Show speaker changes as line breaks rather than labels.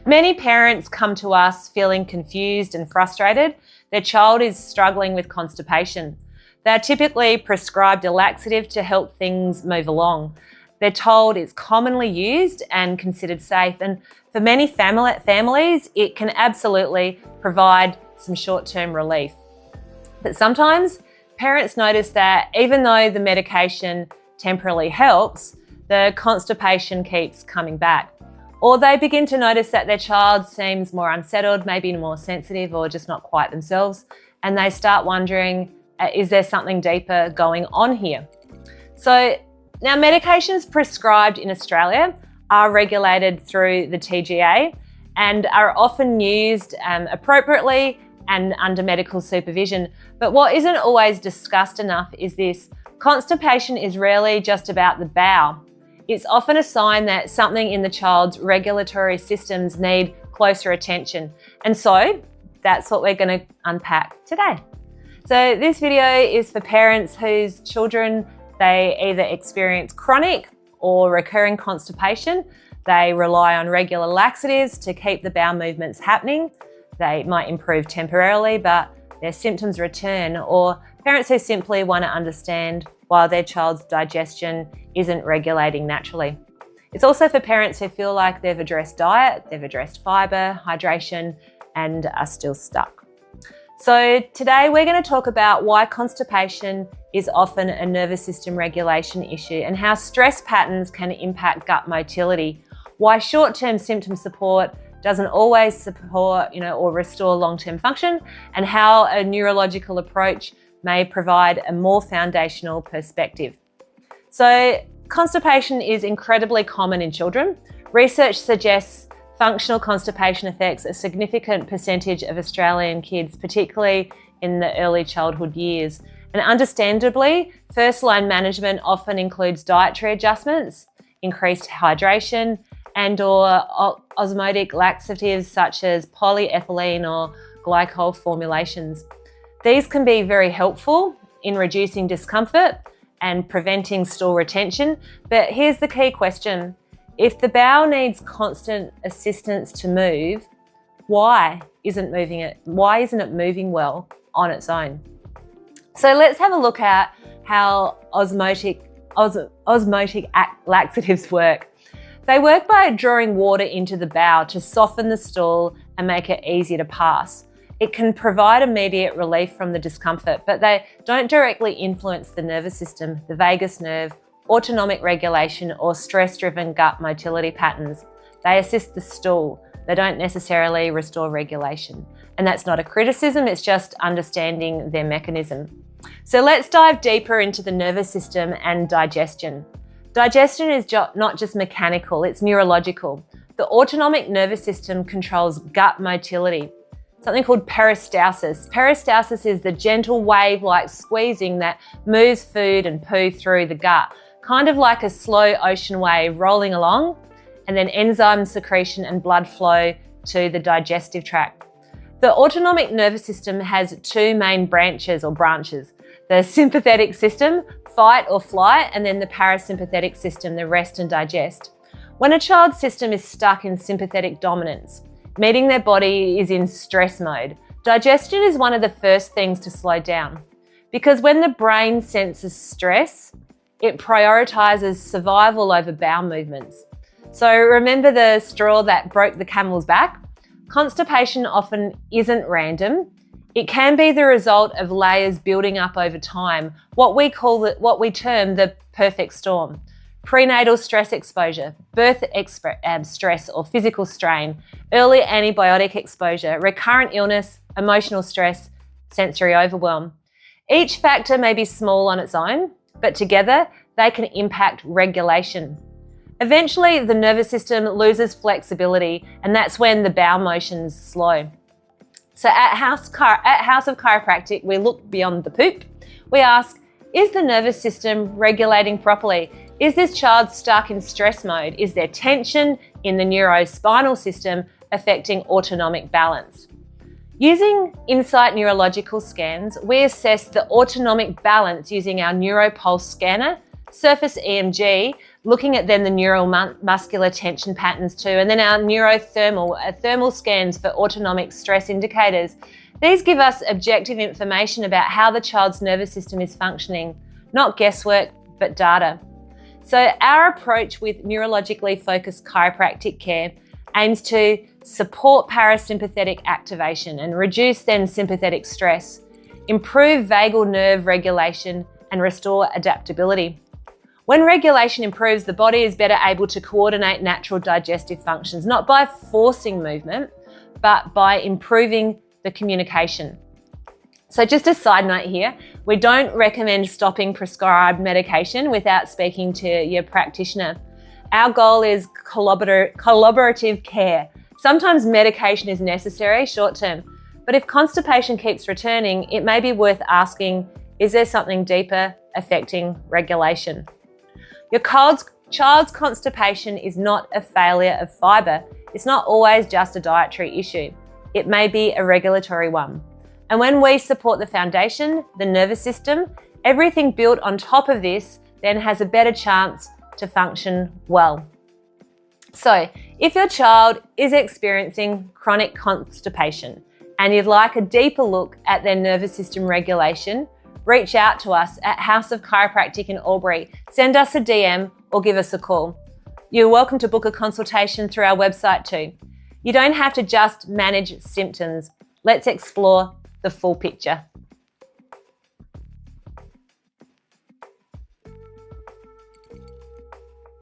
Many parents come to us feeling confused and frustrated. Their child is struggling with constipation. They're typically prescribed a laxative to help things move along. They're told it's commonly used and considered safe, and for many families, it can absolutely provide some short-term relief. But sometimes parents notice that even though the medication temporarily helps, the constipation keeps coming back. Or they begin to notice that their child seems more unsettled, maybe more sensitive, or just not quite themselves, and they start wondering, is there something deeper going on here? So now, medications prescribed in Australia are regulated through the TGA and are often used appropriately and under medical supervision. But what isn't always discussed enough is this: constipation is rarely just about the bowel. It's often a sign that something in the child's regulatory systems need closer attention. And so that's what we're going to unpack today. So this video is for parents whose children, they either experience chronic or recurring constipation. They rely on regular laxatives to keep the bowel movements happening. They might improve temporarily, but their symptoms return, or parents who simply want to understand why their child's digestion isn't regulating naturally. It's also for parents who feel like they've addressed diet, they've addressed fibre, hydration, and are still stuck. So today we're going to talk about why constipation is often a nervous system regulation issue, and how stress patterns can impact gut motility, why short-term symptom support doesn't always support, or restore long-term function, and how a neurological approach may provide a more foundational perspective. So constipation is incredibly common in children. Research suggests functional constipation affects a significant percentage of Australian kids, particularly in the early childhood years. And understandably, first-line management often includes dietary adjustments, increased hydration, and/or osmotic laxatives such as polyethylene or glycol formulations. These can be very helpful in reducing discomfort and preventing stool retention, but here's the key question. If the bowel needs constant assistance to move, why isn't it moving well on its own? So let's have a look at how osmotic laxatives work. They work by drawing water into the bowel to soften the stool and make it easier to pass. It can provide immediate relief from the discomfort, but they don't directly influence the nervous system, the vagus nerve, autonomic regulation, or stress-driven gut motility patterns. They assist the stool. They don't necessarily restore regulation. And that's not a criticism, it's just understanding their mechanism. So let's dive deeper into the nervous system and digestion. Digestion is not just mechanical, it's neurological. The autonomic nervous system controls gut motility, something called peristalsis. Peristalsis is the gentle wave-like squeezing that moves food and poo through the gut, kind of like a slow ocean wave rolling along, and then enzyme secretion and blood flow to the digestive tract. The autonomic nervous system has two main branches. The sympathetic system, fight or flight, and then the parasympathetic system, the rest and digest. When a child's system is stuck in sympathetic dominance, meaning their body is in stress mode, digestion is one of the first things to slow down. Because when the brain senses stress, it prioritizes survival over bowel movements. So remember the straw that broke the camel's back? Constipation often isn't random. It can be the result of layers building up over time, what we term the perfect storm. Prenatal stress exposure, birth stress or physical strain, early antibiotic exposure, recurrent illness, emotional stress, sensory overwhelm. Each factor may be small on its own, but together they can impact regulation. Eventually, the nervous system loses flexibility, and that's when the bowel motions slow. So at House of Chiropractic, we look beyond the poop. We ask, is the nervous system regulating properly? Is this child stuck in stress mode? Is there tension in the neurospinal system affecting autonomic balance? Using Insight neurological scans, we assess the autonomic balance using our NeuroPulse scanner, surface EMG, looking at then the neuromuscular tension patterns too, and then our thermal scans for autonomic stress indicators. These give us objective information about how the child's nervous system is functioning, not guesswork, but data. So our approach with neurologically focused chiropractic care aims to support parasympathetic activation and reduce then sympathetic stress, improve vagal nerve regulation, and restore adaptability. When regulation improves, the body is better able to coordinate natural digestive functions, not by forcing movement, but by improving the communication. So just a side note here, we don't recommend stopping prescribed medication without speaking to your practitioner. Our goal is collaborative care. Sometimes medication is necessary short term, but if constipation keeps returning, it may be worth asking, is there something deeper affecting regulation? Your child's constipation is not a failure of fibre. It's not always just a dietary issue. It may be a regulatory one. And when we support the foundation, the nervous system, everything built on top of this then has a better chance to function well. So if your child is experiencing chronic constipation and you'd like a deeper look at their nervous system regulation, reach out to us at House of Chiropractic in Albury. Send us a DM or give us a call. You're welcome to book a consultation through our website too. You don't have to just manage symptoms. Let's explore the full picture.